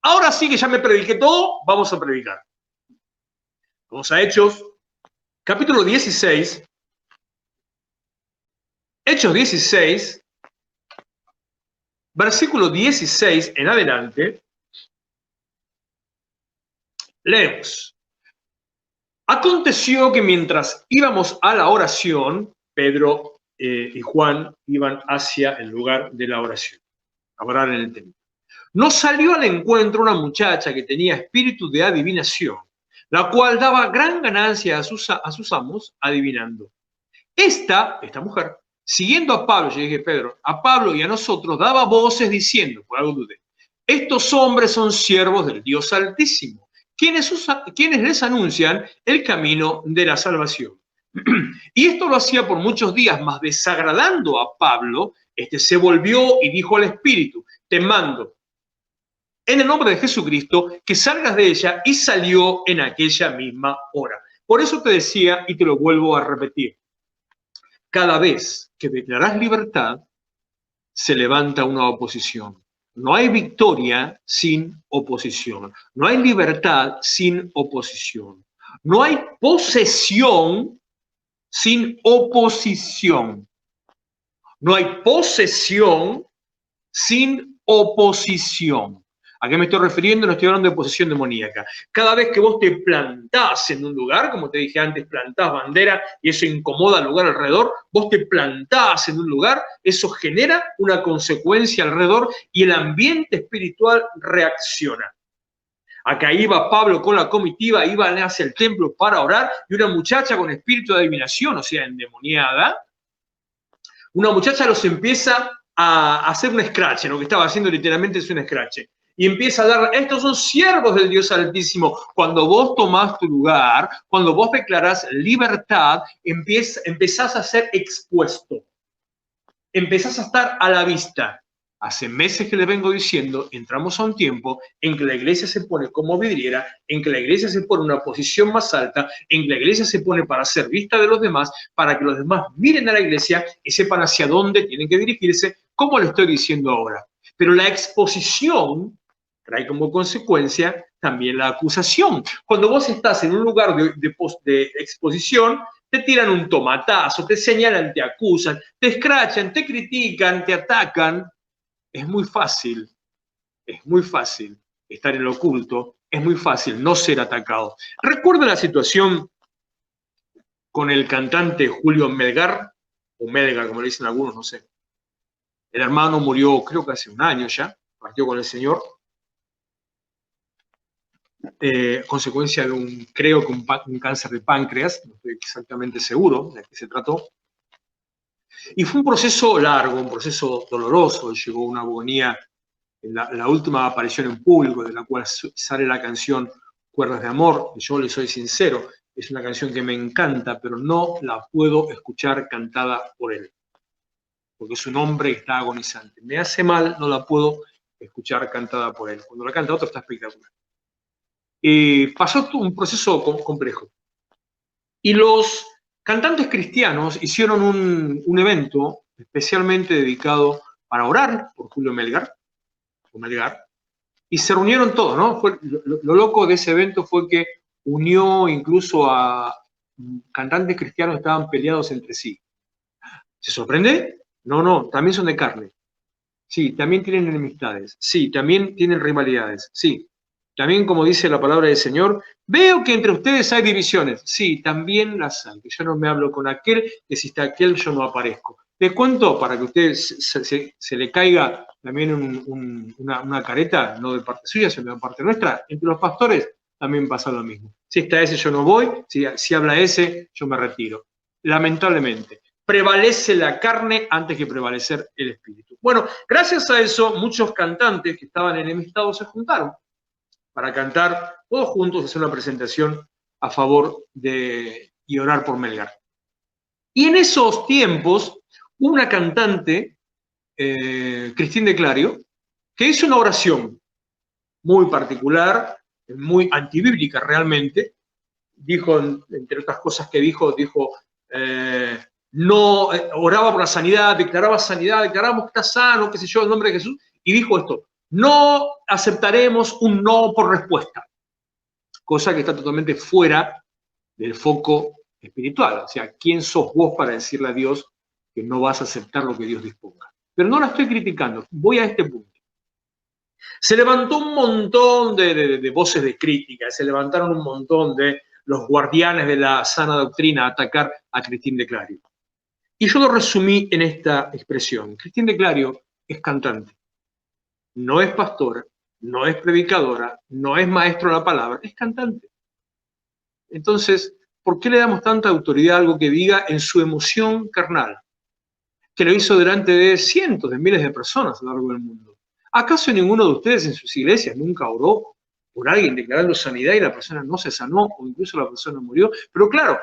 Ahora sí que ya me prediqué todo, vamos a predicar. Vamos a Hechos, capítulo 16. Hechos 16, versículo 16 en adelante, leemos. Aconteció que mientras íbamos a la oración, Pedro y Juan iban hacia el lugar de la oración, a orar en el templo. Nos salió al encuentro una muchacha que tenía espíritu de adivinación, la cual daba gran ganancia a sus amos adivinando. Esta mujer, siguiendo a Pablo, yo dije, Pedro, a Pablo y a nosotros daba voces diciendo, por algo dudé, estos hombres son siervos del Dios Altísimo, quienes les anuncian el camino de la salvación. Y esto lo hacía por muchos días, mas desagradando a Pablo, se volvió y dijo al Espíritu, te mando en el nombre de Jesucristo que salgas de ella, y salió en aquella misma hora. Por eso te decía y te lo vuelvo a repetir. Cada vez que declarás libertad, se levanta una oposición. No hay victoria sin oposición. No hay libertad sin oposición. No hay posesión sin oposición. No hay posesión sin oposición. ¿A qué me estoy refiriendo? No estoy hablando de posesión demoníaca. Cada vez que vos te plantás en un lugar, como te dije antes, plantás bandera y eso incomoda al lugar alrededor, vos te plantás en un lugar, eso genera una consecuencia alrededor y el ambiente espiritual reacciona. Acá iba Pablo con la comitiva, iban hacia el templo para orar, y una muchacha con espíritu de adivinación, o sea, endemoniada, una muchacha los empieza a hacer un scratch, lo que estaba haciendo literalmente es un scratch. Y empieza a dar, estos son siervos del Dios Altísimo. Cuando vos tomás tu lugar, cuando vos declarás libertad, empezás a ser expuesto. Empezás a estar a la vista. Hace meses que les vengo diciendo, entramos a un tiempo en que la iglesia se pone como vidriera, en que la iglesia se pone en una posición más alta, en que la iglesia se pone para ser vista de los demás, para que los demás miren a la iglesia y sepan hacia dónde tienen que dirigirse, como le estoy diciendo ahora. Pero la exposición trae como consecuencia también la acusación. Cuando vos estás en un lugar de exposición, te tiran un tomatazo, te señalan, te acusan, te escrachan, te critican, te atacan. Es muy fácil estar en lo oculto, es muy fácil no ser atacado. ¿Recuerda la situación con el cantante Julio Melgar? O Melgar, como le dicen algunos, no sé. El hermano murió, creo que hace un año ya, partió con el Señor. Consecuencia de creo que un cáncer de páncreas, no estoy exactamente seguro de qué se trató. Y fue un proceso largo, un proceso doloroso, llegó una agonía en la última aparición en público, de la cual sale la canción Cuerdas de Amor. Yo le soy sincero, es una canción que me encanta, pero no la puedo escuchar cantada por él, porque es un hombre que está agonizante. Me hace mal, no la puedo escuchar cantada por él. Cuando la canta otro está espectacular. Pasó un proceso complejo. Y los cantantes cristianos hicieron un evento especialmente dedicado para orar por Julio Melgar, y se reunieron todos, ¿no? Lo loco de ese evento fue que unió incluso a cantantes cristianos que estaban peleados entre sí. ¿Se sorprende? No, también son de carne. Sí, también tienen enemistades. Sí, también tienen rivalidades. Sí, también, como dice la palabra del Señor, veo que entre ustedes hay divisiones. Sí, también las hay. Que yo no me hablo con aquel, que si está aquel yo no aparezco. Les cuento para que a usted se le caiga también una careta, no de parte suya, sino de parte nuestra. Entre los pastores también pasa lo mismo. Si está ese, yo no voy. Si habla ese, yo me retiro. Lamentablemente. Prevalece la carne antes que prevalecer el espíritu. Bueno, gracias a eso, muchos cantantes que estaban enemistados se juntaron para cantar todos juntos, hacer una presentación a favor y orar por Melgar. Y en esos tiempos, una cantante, Cristín de Clario, que hizo una oración muy particular, muy antibíblica realmente. Dijo, entre otras cosas que dijo, oraba por la sanidad, declaraba sanidad, declaramos que está sano, qué sé yo, en nombre de Jesús, y dijo esto: No aceptaremos un no por respuesta, cosa que está totalmente fuera del foco espiritual. O sea, ¿quién sos vos para decirle a Dios que no vas a aceptar lo que Dios disponga? Pero no la estoy criticando, voy a este punto. Se levantó un montón de voces de crítica, se levantaron un montón de los guardianes de la sana doctrina a atacar a Cristín de Clario. Y yo lo resumí en esta expresión. Cristín de Clario es cantante, no es pastora, no es predicadora, no es maestro de la palabra, es cantante. Entonces, ¿por qué le damos tanta autoridad a algo que diga en su emoción carnal? Que lo hizo delante de cientos de miles de personas a lo largo del mundo. ¿Acaso ninguno de ustedes en sus iglesias nunca oró por alguien declarando sanidad y la persona no se sanó o incluso la persona murió? Pero claro,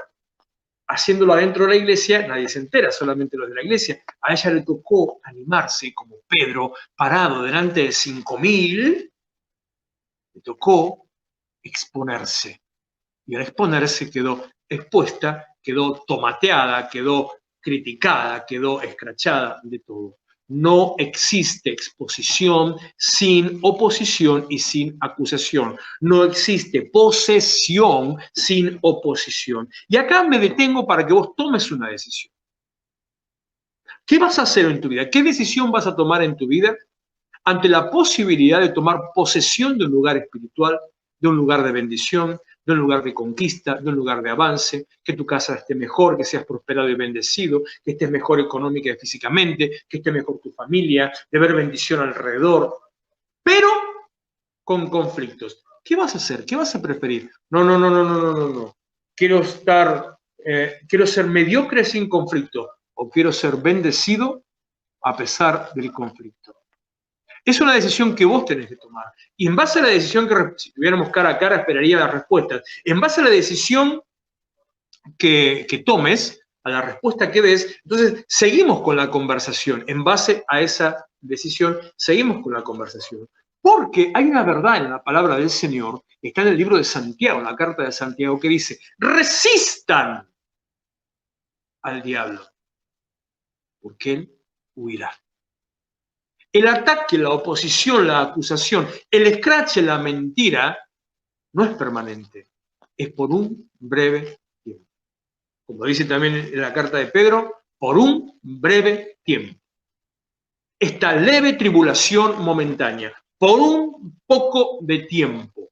haciéndolo adentro de la iglesia, nadie se entera, solamente los de la iglesia. A ella le tocó animarse, como Pedro, parado delante de 5.000, le tocó exponerse. Y al exponerse quedó expuesta, quedó tomateada, quedó criticada, quedó escrachada de todo. No existe exposición sin oposición y sin acusación. No existe posesión sin oposición. Y acá me detengo para que vos tomes una decisión. ¿Qué vas a hacer en tu vida? ¿Qué decisión vas a tomar en tu vida ante la posibilidad de tomar posesión de un lugar espiritual, de un lugar de bendición, de un lugar de conquista, de un lugar de avance, que tu casa esté mejor, que seas prosperado y bendecido, que estés mejor económica y físicamente, que esté mejor tu familia, de ver bendición alrededor, pero con conflictos? ¿Qué vas a hacer? ¿Qué vas a preferir? No. Quiero ser mediocre sin conflicto, o quiero ser bendecido a pesar del conflicto. Es una decisión que vos tenés que tomar. Y en base a la decisión que, si tuviéramos cara a cara, esperaría las respuestas. En base a la decisión que tomes, a la respuesta que des, entonces seguimos con la conversación. En base a esa decisión, seguimos con la conversación. Porque hay una verdad en la palabra del Señor, que está en el libro de Santiago, en la carta de Santiago, que dice: resistan al diablo, porque él huirá. El ataque, la oposición, la acusación, el escrache, la mentira, no es permanente, es por un breve tiempo. Como dice también en la carta de Pedro, por un breve tiempo. Esta leve tribulación momentánea, por un poco de tiempo.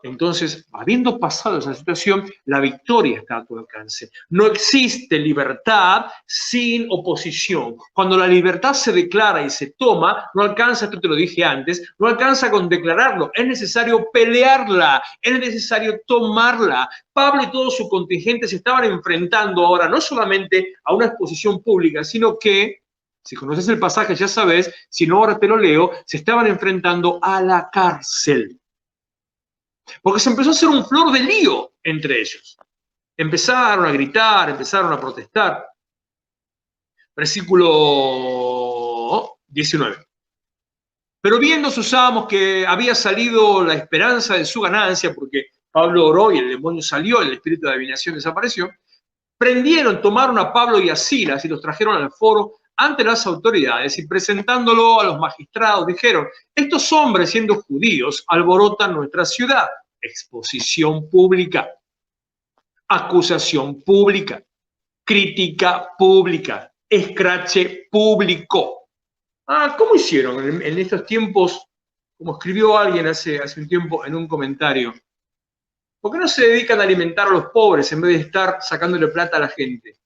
Entonces, habiendo pasado esa situación, la victoria está a tu alcance. No existe libertad sin oposición. Cuando la libertad se declara y se toma, no alcanza, esto te lo dije antes, no alcanza con declararlo. Es necesario pelearla, es necesario tomarla. Pablo y todo su contingente se estaban enfrentando ahora no solamente a una exposición pública, sino que, si conoces el pasaje ya sabes, si no ahora te lo leo, se estaban enfrentando a la cárcel. Porque se empezó a hacer un flor de lío entre ellos. Empezaron a gritar, empezaron a protestar. Versículo 19. Pero viendo sus amos que había salido la esperanza de su ganancia, porque Pablo oró y el demonio salió, el espíritu de adivinación desapareció, tomaron a Pablo y a Silas y los trajeron al foro ante las autoridades y presentándolo a los magistrados dijeron: estos hombres, siendo judíos, alborotan nuestra ciudad. Exposición pública, acusación pública, crítica pública, escrache público. ¿Cómo hicieron en estos tiempos? Como escribió alguien hace un tiempo en un comentario, ¿por qué no se dedican a alimentar a los pobres en vez de estar sacándole plata a la gente?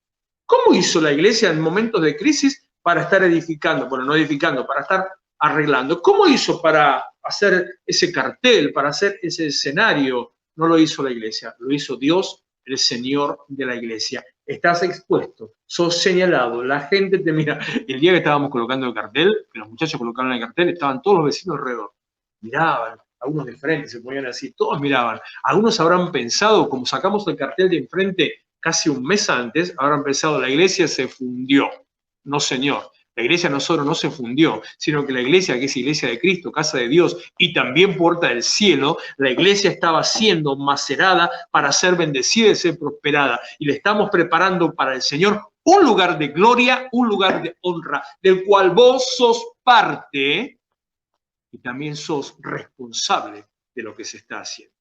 ¿Cómo hizo la iglesia en momentos de crisis para estar edificando? Bueno, no edificando, para estar arreglando. ¿Cómo hizo para hacer ese cartel, para hacer ese escenario? No lo hizo la iglesia, lo hizo Dios, el Señor de la iglesia. Estás expuesto, sos señalado, la gente te mira. El día que estábamos colocando el cartel, que los muchachos colocaron el cartel, estaban todos los vecinos alrededor. Miraban, algunos de frente se ponían así, todos miraban. Algunos habrán pensado, como sacamos el cartel de enfrente casi un mes antes, habrán pensado: la iglesia se fundió. No, señor. La iglesia no solo no se fundió, sino que la iglesia, que es iglesia de Cristo, casa de Dios y también puerta del cielo, la iglesia estaba siendo macerada para ser bendecida y ser prosperada. Y le estamos preparando para el Señor un lugar de gloria, un lugar de honra, del cual vos sos parte, y también sos responsable de lo que se está haciendo.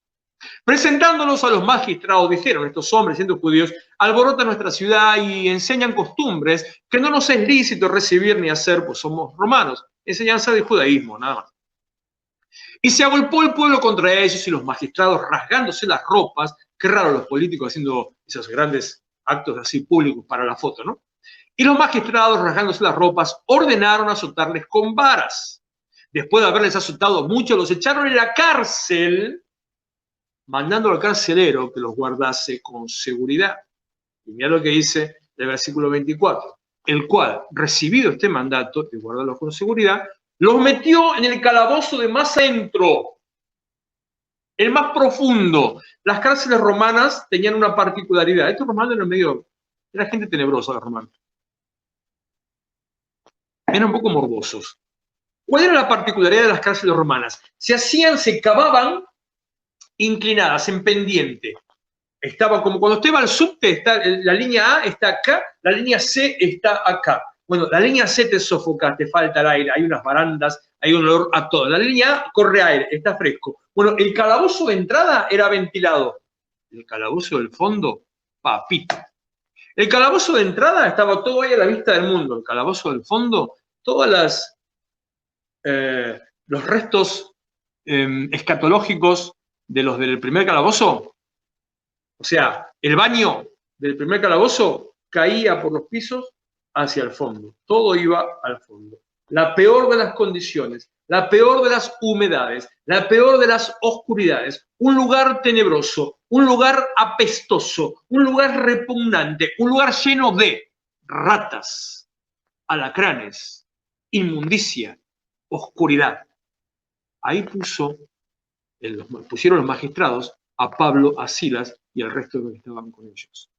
Presentándolos a los magistrados, dijeron estos hombres, siendo judíos, alborotan nuestra ciudad y enseñan costumbres que no nos es lícito recibir ni hacer, pues somos romanos. Enseñanza del judaísmo, nada más. Y se agolpó el pueblo contra ellos y los magistrados rasgándose las ropas. Qué raro los políticos haciendo esos grandes actos así públicos para la foto, ¿no? Y los magistrados, rasgándose las ropas, ordenaron azotarles con varas. Después de haberles azotado mucho, los echaron en la cárcel, mandando al carcelero que los guardase con seguridad. Y mira lo que dice el versículo 24, el cual, recibido este mandato de guardarlos con seguridad, los metió en el calabozo de más adentro, el más profundo. Las cárceles romanas tenían una particularidad. Estos romanos eran era gente tenebrosa, los romanos. Eran un poco morbosos. ¿Cuál era la particularidad de las cárceles romanas? Se cavaban inclinadas, en pendiente. Estaba como cuando usted va al subte, la línea A está acá, la línea C está acá. Bueno, la línea C te sofoca, te falta el aire, hay unas barandas, hay un olor a todo. La línea A corre aire, está fresco. Bueno, el calabozo de entrada era ventilado. El calabozo del fondo, papito. El calabozo de entrada estaba todo ahí a la vista del mundo. El calabozo del fondo, los restos escatológicos de los del primer calabozo, o sea, el baño del primer calabozo caía por los pisos hacia el fondo. Todo iba al fondo. La peor de las condiciones, la peor de las humedades, la peor de las oscuridades, un lugar tenebroso, un lugar apestoso, un lugar repugnante, un lugar lleno de ratas, alacranes, inmundicia, oscuridad. Ahí pusieron los magistrados a Pablo, a Silas y al resto de los que estaban con ellos.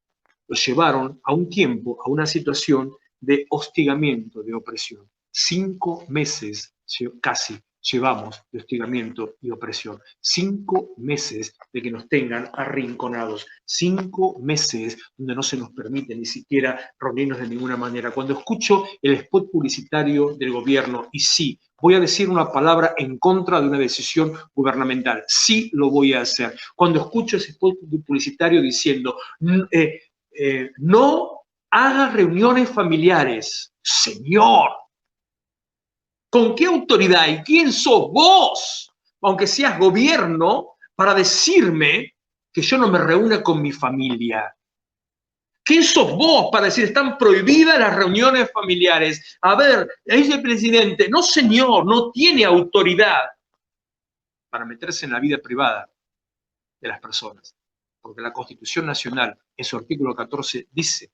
Los llevaron a un tiempo, a una situación de hostigamiento, de opresión. 5 meses casi llevamos de hostigamiento y opresión. 5 meses de que nos tengan arrinconados. 5 meses donde no se nos permite ni siquiera reunirnos de ninguna manera. Cuando escucho el spot publicitario del gobierno, y sí, voy a decir una palabra en contra de una decisión gubernamental. Sí lo voy a hacer. Cuando escucho ese spot publicitario diciendo no haga reuniones familiares. Señor, ¿con qué autoridad y quién sos vos, aunque seas gobierno, para decirme que yo no me reúna con mi familia? ¿Quién sos vos para decir están prohibidas las reuniones familiares? A ver, dice el presidente, no señor, no tiene autoridad para meterse en la vida privada de las personas. Porque la Constitución Nacional, en su artículo 14, dice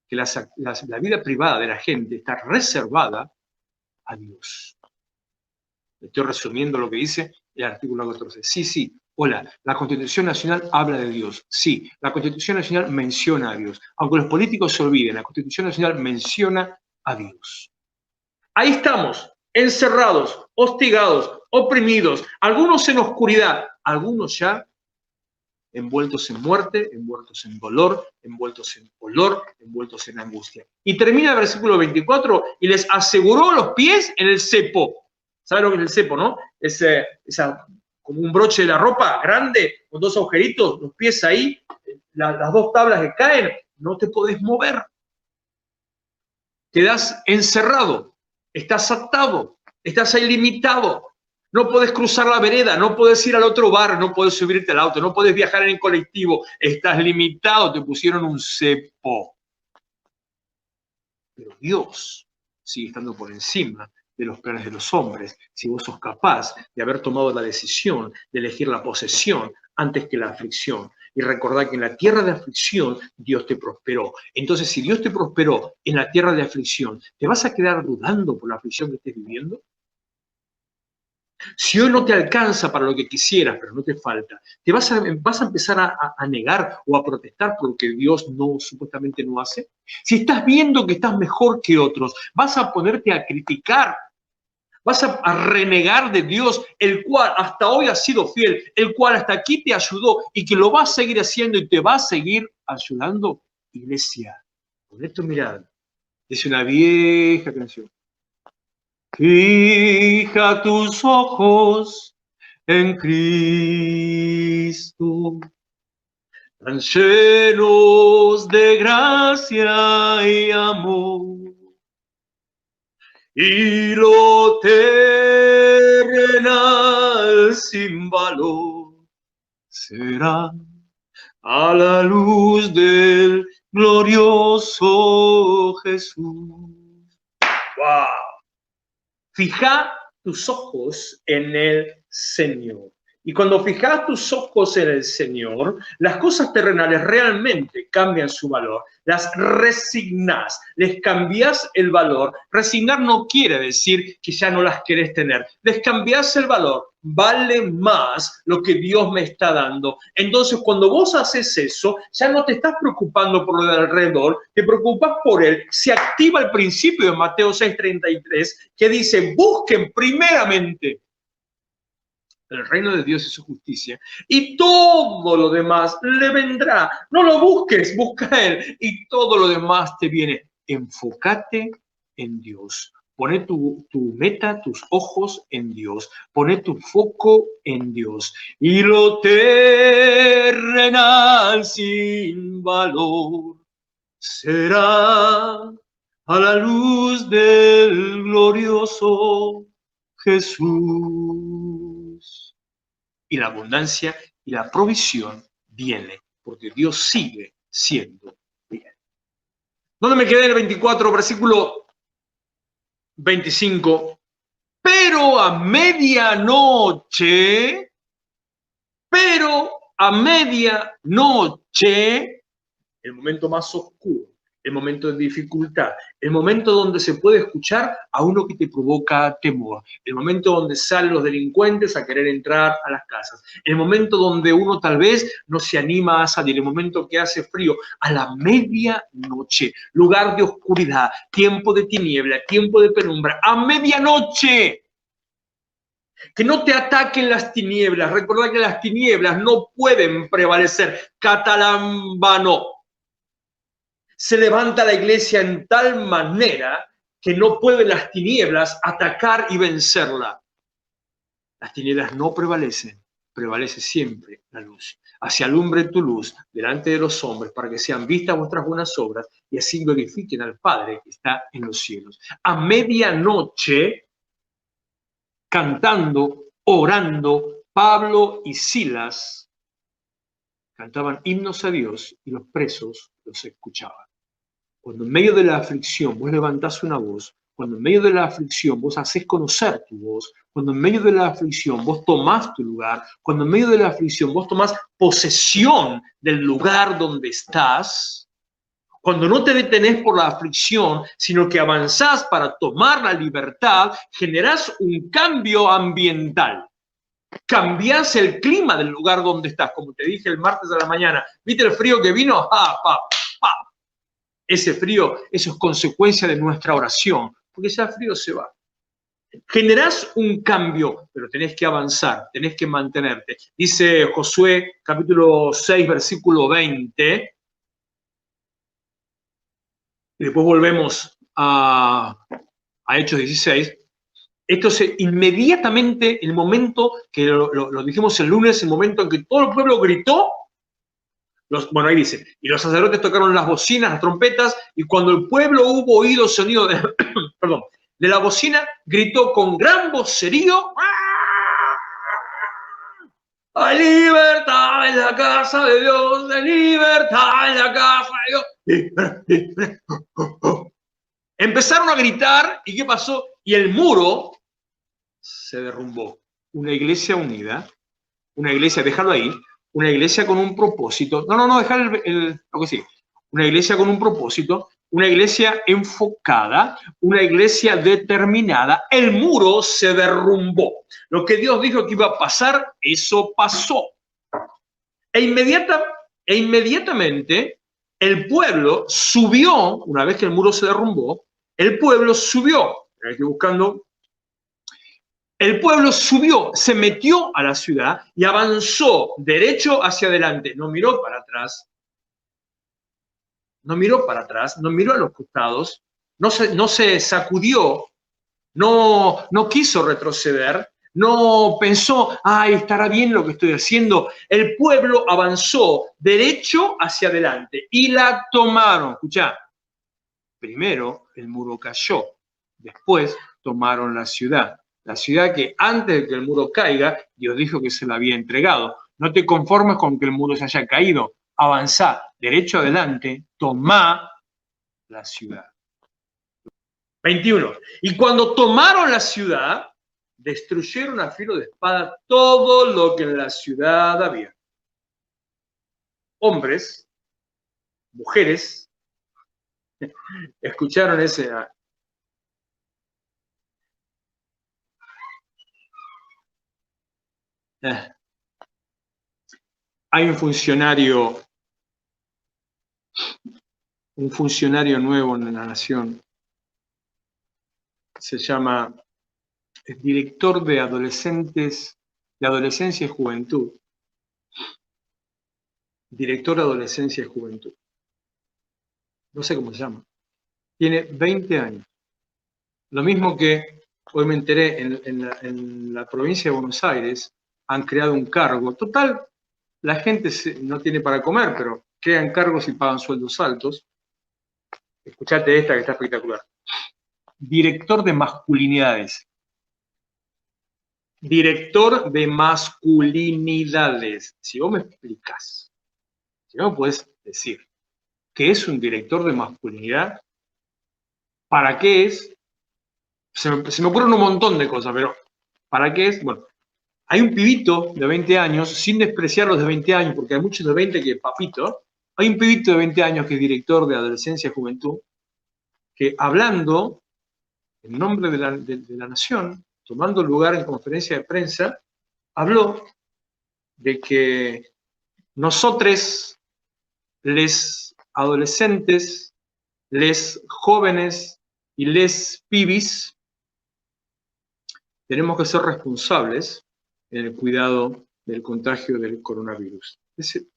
que la vida privada de la gente está reservada a Dios. Estoy resumiendo lo que dice el artículo 14. Sí, hola, la Constitución Nacional habla de Dios. Sí, la Constitución Nacional menciona a Dios. Aunque los políticos se olviden, la Constitución Nacional menciona a Dios. Ahí estamos, encerrados, hostigados, oprimidos, algunos en oscuridad, algunos ya envueltos en muerte, envueltos en dolor, envueltos en dolor, envueltos en angustia. Y termina el versículo 24, y les aseguró los pies en el cepo. ¿Saben lo que es el cepo, no? Como un broche de la ropa grande, con 2 agujeritos, los pies ahí, las 2 tablas que caen, no te podés mover. Quedás encerrado, estás atado, estás ahí limitado. No podés cruzar la vereda, no podés ir al otro bar, no podés subirte al auto, no podés viajar en el colectivo, estás limitado, te pusieron un cepo. Pero Dios sigue estando por encima de los planes de los hombres, si vos sos capaz de haber tomado la decisión de elegir la posesión antes que la aflicción. Y recordad que en la tierra de aflicción Dios te prosperó. Entonces, si Dios te prosperó en la tierra de aflicción, ¿te vas a quedar dudando por la aflicción que estés viviendo? Si hoy no te alcanza para lo que quisieras, pero no te falta, ¿te vas a empezar a negar o a protestar por lo que Dios supuestamente no hace? Si estás viendo que estás mejor que otros, vas a ponerte a criticar, vas a renegar de Dios, el cual hasta hoy ha sido fiel, el cual hasta aquí te ayudó y que lo va a seguir haciendo y te va a seguir ayudando. Iglesia, con esto mirad, dice una vieja canción. Fija tus ojos en Cristo, tan llenos de gracia y amor, y lo terrenal sin valor será a la luz del glorioso Jesús. ¡Wow! Fija tus ojos en el Señor. Y cuando fijas tus ojos en el Señor, las cosas terrenales realmente cambian su valor. Las resignas, les cambias el valor. Resignar no quiere decir que ya no las querés tener. Les cambias el valor. Vale más lo que Dios me está dando. Entonces, cuando vos haces eso, ya no te estás preocupando por lo de alrededor, te preocupas por Él. Se activa el principio de Mateo 6:33, que dice, busquen primeramente el reino de Dios y su justicia, y todo lo demás le vendrá. No lo busques, busca a Él, y todo lo demás te viene. Enfócate en Dios. Pone tu meta, tus ojos en Dios. Pone tu foco en Dios. Y lo terrenal sin valor será a la luz del glorioso Jesús. Y la abundancia y la provisión viene, porque Dios sigue siendo bien. ¿Dónde me quedé en el 24, versículo 25? Pero a medianoche, el momento más oscuro, el momento de dificultad, el momento donde se puede escuchar a uno que te provoca temor, el momento donde salen los delincuentes a querer entrar a las casas, el momento donde uno tal vez no se anima a salir, el momento que hace frío, a la medianoche, lugar de oscuridad, tiempo de tiniebla, tiempo de penumbra, a medianoche. Que no te ataquen las tinieblas. Recordad que las tinieblas no pueden prevalecer. Catalambano. Se levanta la iglesia en tal manera que no pueden las tinieblas atacar y vencerla. Las tinieblas no prevalecen, prevalece siempre la luz. Así alumbre tu luz delante de los hombres para que sean vistas vuestras buenas obras y así glorifiquen al Padre que está en los cielos. A medianoche, cantando, orando, Pablo y Silas cantaban himnos a Dios y los presos los escuchaban. Cuando en medio de la aflicción vos levantás una voz, cuando en medio de la aflicción vos haces conocer tu voz, cuando en medio de la aflicción vos tomás tu lugar, cuando en medio de la aflicción vos tomás posesión del lugar donde estás, cuando no te detenés por la aflicción, sino que avanzás para tomar la libertad, generás un cambio ambiental. Cambiás el clima del lugar donde estás, como te dije el martes a la mañana. ¿Viste el frío que vino? Ese frío, eso es consecuencia de nuestra oración, porque ese frío se va. Generás un cambio, pero tenés que avanzar, tenés que mantenerte. Dice Josué, capítulo 6, versículo 20, y después volvemos a Hechos 16. Esto es inmediatamente el momento, que lo dijimos el lunes, el momento en que todo el pueblo gritó. Bueno, ahí dice, y los sacerdotes tocaron las bocinas, las trompetas, y cuando el pueblo hubo oído sonido de, perdón, de la bocina, gritó con gran vocerío, ¡hay libertad en la casa de Dios! ¡Hay libertad en la casa de Dios! Empezaron a gritar, ¿y qué pasó? Y el muro se derrumbó. Una iglesia unida, una iglesia, déjalo ahí, una iglesia con un propósito. No, dejar lo que sí. Una iglesia con un propósito, una iglesia enfocada, una iglesia determinada. El muro se derrumbó. Lo que Dios dijo que iba a pasar, eso pasó. E inmediatamente el pueblo subió, una vez que el muro se derrumbó, el pueblo subió. Estoy buscando. El pueblo subió, se metió a la ciudad y avanzó derecho hacia adelante. No miró para atrás. No miró para atrás, no miró a los costados, no se sacudió no quiso retroceder, no pensó, ay, estará bien lo que estoy haciendo. El pueblo avanzó derecho hacia adelante y la tomaron. Escuchá, primero el muro cayó, después tomaron la ciudad. La ciudad que antes de que el muro caiga, Dios dijo que se la había entregado. No te conformes con que el muro se haya caído. Avanzá derecho adelante, tomá la ciudad. 21. Y cuando tomaron la ciudad, destruyeron a filo de espada todo lo que en la ciudad había. Hombres, mujeres, escucharon ese... Hay un funcionario nuevo en la nación. Se llama el director de adolescentes, de adolescencia y juventud. Director de adolescencia y juventud. No sé cómo se llama. Tiene 20 años. Lo mismo que hoy me enteré en la provincia de Buenos Aires, han creado un cargo. Total, la gente no tiene para comer, pero crean cargos y pagan sueldos altos. Escuchate esta que está espectacular. Director de masculinidades. Director de masculinidades. Si vos me explicás, si vos me podés decir qué es un director de masculinidad, ¿para qué es? Se me ocurren un montón de cosas, pero ¿para qué es? Bueno, hay un pibito de 20 años, sin despreciar los de 20 años, porque hay muchos de 20 que papito, hay un pibito de 20 años que es director de adolescencia y juventud, que hablando en nombre de la nación, tomando lugar en conferencia de prensa, habló de que nosotros, les adolescentes, les jóvenes y les pibis, tenemos que ser responsables en el cuidado del contagio del coronavirus. ¿Se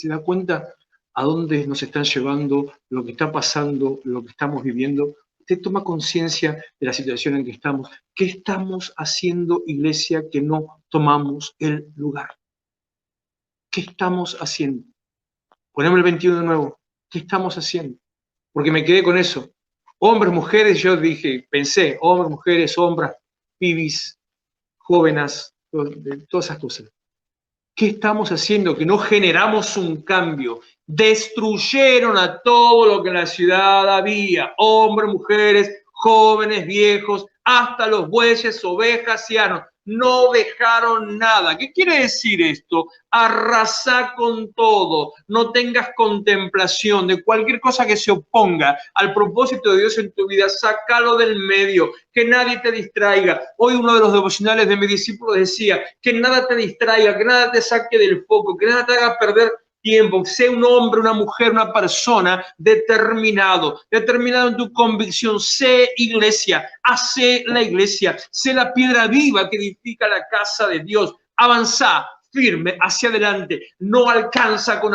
da cuenta a dónde nos están llevando, lo que está pasando, lo que estamos viviendo? Usted toma conciencia de la situación en que estamos. ¿Qué estamos haciendo, iglesia, que no tomamos el lugar? ¿Qué estamos haciendo? Ponemos el 21 de nuevo. ¿Qué estamos haciendo? Porque me quedé con eso. Hombres, mujeres, yo dije, pensé, hombres, mujeres, hombres, pibis, jóvenes, todas esas cosas. ¿Qué estamos haciendo? Que no generamos un cambio. Destruyeron a todo lo que en la ciudad había. Hombres, mujeres, jóvenes, viejos, hasta los bueyes, ovejas y asnos. No dejaron nada. ¿Qué quiere decir esto? Arrasá con todo. No tengas contemplación de cualquier cosa que se oponga al propósito de Dios en tu vida. Sácalo del medio. Que nadie te distraiga. Hoy uno de los devocionales de mi discípulo decía que nada te distraiga, que nada te saque del foco, que nada te haga perder tiempo. Sé un hombre, una mujer, una persona determinado en tu convicción. Sé iglesia, hace la iglesia, sé la piedra viva que edifica la casa de Dios. Avanzá firme hacia adelante. No alcanza con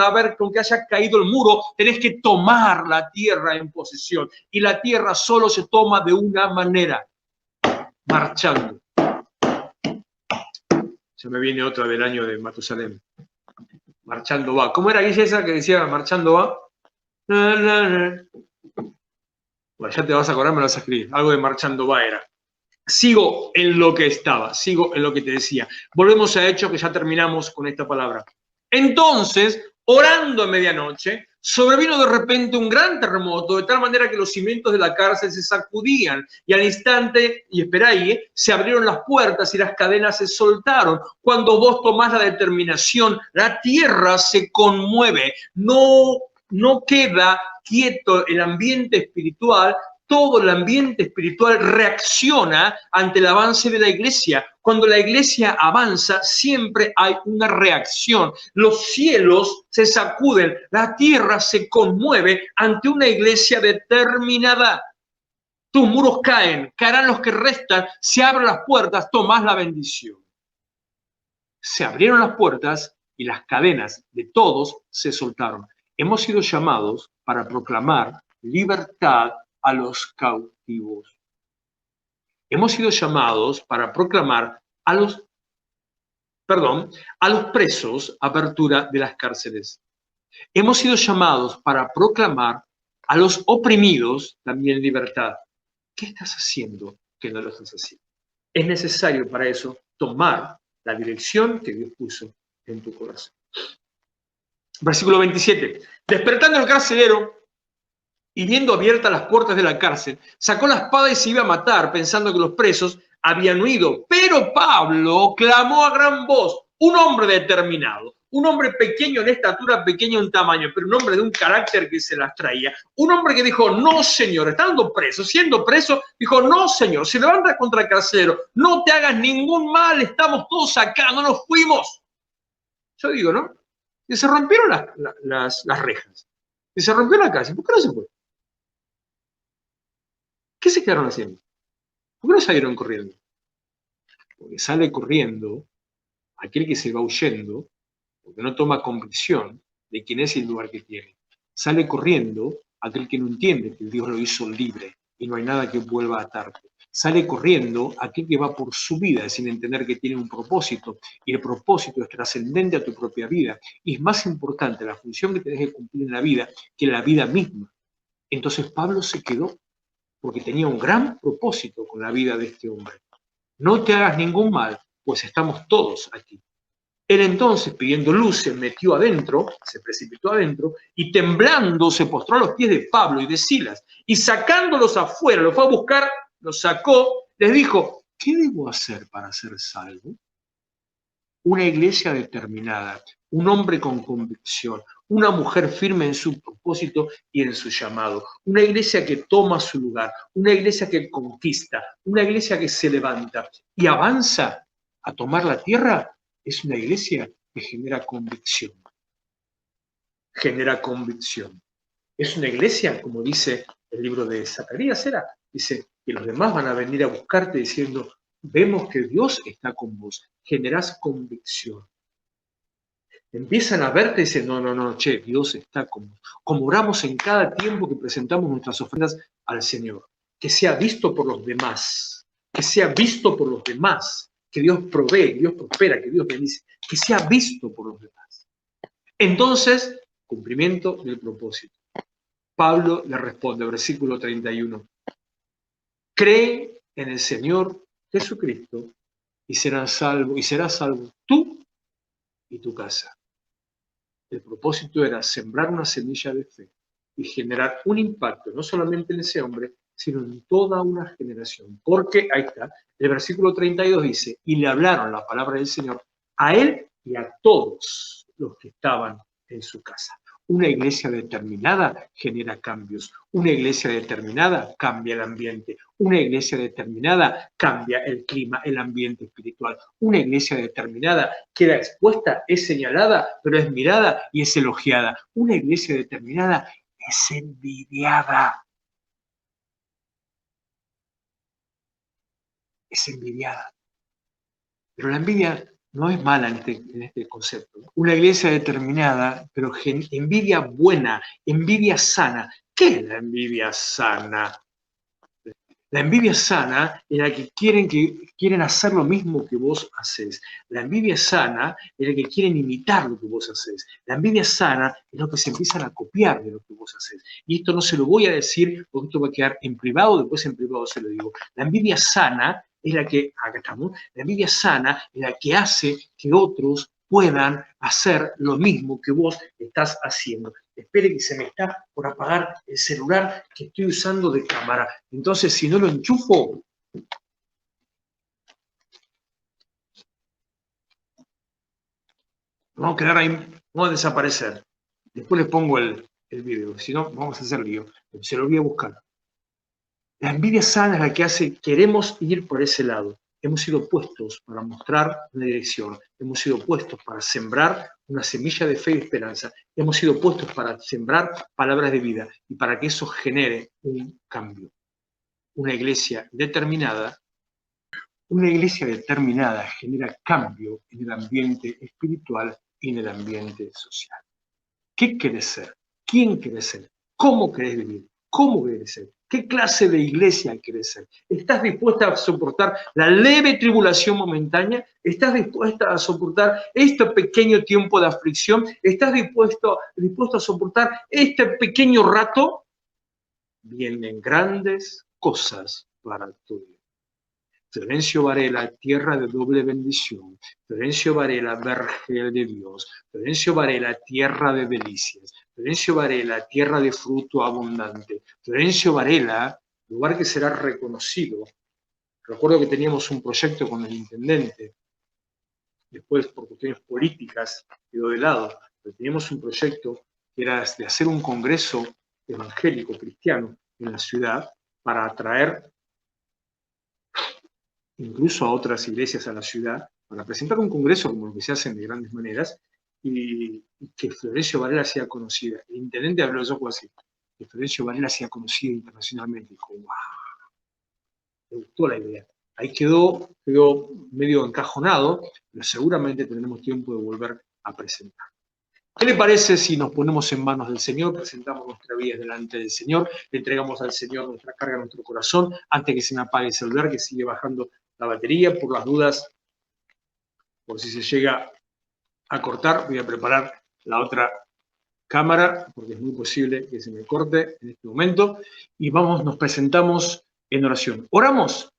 que haya caído el muro. Tenés que tomar la tierra en posesión. Y la tierra solo se toma de una manera: marchando. Se me viene otra del año de Matusalén. Marchando va. ¿Cómo era aquella esa que decía marchando va? Bueno, ya te vas a acordar, me lo vas a escribir. Algo de marchando va era. Sigo en lo que estaba, sigo en lo que te decía. Volvemos a Hechos, que ya terminamos con esta palabra. Entonces, orando a medianoche, sobrevino de repente un gran terremoto, de tal manera que los cimientos de la cárcel se sacudían, y al instante, y espera ahí, se abrieron las puertas y las cadenas se soltaron. Cuando vos tomás la determinación, la tierra se conmueve, no queda quieto el ambiente espiritual. Todo el ambiente espiritual reacciona ante el avance de la iglesia. Cuando la iglesia avanza, siempre hay una reacción. Los cielos se sacuden, la tierra se conmueve ante una iglesia determinada. Tus muros caerán los que restan, se abren las puertas, tomás la bendición. Se abrieron las puertas y las cadenas de todos se soltaron. Hemos sido llamados para proclamar libertad a los cautivos. Hemos sido llamados para proclamar a los presos apertura de las cárceles. Hemos sido llamados para proclamar a los oprimidos también libertad. ¿Qué estás haciendo que no lo estás haciendo? Es necesario para eso tomar la dirección que Dios puso en tu corazón. Versículo 27. Despertando el carcelero y viendo abiertas las puertas de la cárcel, sacó la espada y se iba a matar, pensando que los presos habían huido. Pero Pablo clamó a gran voz, un hombre determinado, un hombre pequeño en estatura, pequeño en tamaño, pero un hombre de un carácter que se las traía. Un hombre que dijo, no señor, estando preso, siendo preso, dijo, no señor, se levanta contra el carcelero, no te hagas ningún mal, estamos todos acá, no nos fuimos. Yo digo, ¿no? Y se rompieron las rejas, y se rompió la cárcel, ¿por qué no se fue? ¿Qué se quedaron haciendo? ¿Por qué no salieron corriendo? Porque sale corriendo aquel que se va huyendo, porque no toma convicción de quién es el lugar que tiene. Sale corriendo aquel que no entiende que Dios lo hizo libre y no hay nada que vuelva a atarte. Sale corriendo aquel que va por su vida sin entender que tiene un propósito, y el propósito es trascendente a tu propia vida. Y es más importante la función que tenés que cumplir en la vida que la vida misma. Entonces Pablo se quedó porque tenía un gran propósito con la vida de este hombre. No te hagas ningún mal, pues estamos todos aquí. Él entonces, pidiendo luz, se metió adentro, se precipitó adentro, y temblando se postró a los pies de Pablo y de Silas, y sacándolos afuera, los fue a buscar, los sacó, les dijo, ¿qué debo hacer para ser salvo? Una iglesia determinada, un hombre con convicción, una mujer firme en su propósito y en su llamado, una iglesia que toma su lugar, una iglesia que conquista, una iglesia que se levanta y avanza a tomar la tierra, es una iglesia que genera convicción. Genera convicción. Es una iglesia, como dice el libro de Zacarías, dice que los demás van a venir a buscarte diciendo, vemos que Dios está con vos, generás convicción. Empiezan a verte y dicen, no, che, Dios está con vos. Como oramos en cada tiempo que presentamos nuestras ofrendas al Señor, que sea visto por los demás, que sea visto por los demás, que Dios provee, que Dios prospera, que Dios bendice, que sea visto por los demás. Entonces, cumplimiento del propósito. Pablo le responde, versículo 31, cree en el Señor Jesucristo y serás salvo tú y tu casa. El propósito era sembrar una semilla de fe y generar un impacto, no solamente en ese hombre, sino en toda una generación. Porque, ahí está, el versículo 32 dice, y le hablaron la palabra del Señor a él y a todos los que estaban en su casa. Una iglesia determinada genera cambios. Una iglesia determinada cambia el ambiente. Una iglesia determinada cambia el clima, el ambiente espiritual. Una iglesia determinada queda expuesta, es señalada, pero es mirada y es elogiada. Una iglesia determinada es envidiada. Es envidiada. Pero la envidia no es mala en este concepto. Una iglesia determinada, pero envidia buena, envidia sana. ¿Qué es la envidia sana? La envidia sana es la que quieren hacer lo mismo que vos haces. La envidia sana es la que quieren imitar lo que vos haces. La envidia sana es lo que se empiezan a copiar de lo que vos haces. Y esto no se lo voy a decir porque esto va a quedar en privado, después en privado se lo digo. La envidia sana es la que, acá estamos, la envidia sana es la que hace que otros puedan hacer lo mismo que vos estás haciendo. Espere que se me está por apagar el celular que estoy usando de cámara. Entonces, si no lo enchufo, vamos a quedar ahí, vamos a desaparecer. Después les pongo el video, si no, vamos a hacer lío. Se lo voy a buscar. La envidia sana es la que hace, queremos ir por ese lado. Hemos sido puestos para mostrar una dirección, hemos sido puestos para sembrar una semilla de fe y esperanza, hemos sido puestos para sembrar palabras de vida y para que eso genere un cambio. Una iglesia determinada genera cambio en el ambiente espiritual y en el ambiente social. ¿Qué querés ser? ¿Quién querés ser? ¿Cómo querés vivir? ¿Cómo querés ser? ¿Qué clase de iglesia quieres ser? ¿Estás dispuesta a soportar la leve tribulación momentánea? ¿Estás dispuesta a soportar este pequeño tiempo de aflicción? ¿Estás dispuesto a soportar este pequeño rato? Vienen grandes cosas para tu vida. Florencio Varela, tierra de doble bendición. Florencio Varela, vergel de Dios. Florencio Varela, tierra de delicias. Florencio Varela, tierra de fruto abundante. Florencio Varela, lugar que será reconocido. Recuerdo que teníamos un proyecto con el intendente, después por cuestiones políticas quedó de lado, pero teníamos un proyecto que era de hacer un congreso evangélico cristiano en la ciudad para atraer incluso a otras iglesias a la ciudad, para presentar un congreso como lo que se hacen de grandes maneras, y que Florencio Varela sea conocida. El intendente habló de eso así, que Florencio Varela sea conocida internacionalmente. Dijo, wow, me gustó la idea. Ahí quedó medio encajonado, pero seguramente tendremos tiempo de volver a presentar. ¿Qué le parece si nos ponemos en manos del Señor, presentamos nuestra vida delante del Señor, le entregamos al Señor nuestra carga, nuestro corazón, antes que se me apague el celular, que sigue bajando la batería? Por las dudas, por si se llega a cortar, voy a preparar la otra cámara, porque es muy posible que se me corte en este momento, y nos presentamos en oración. Oramos.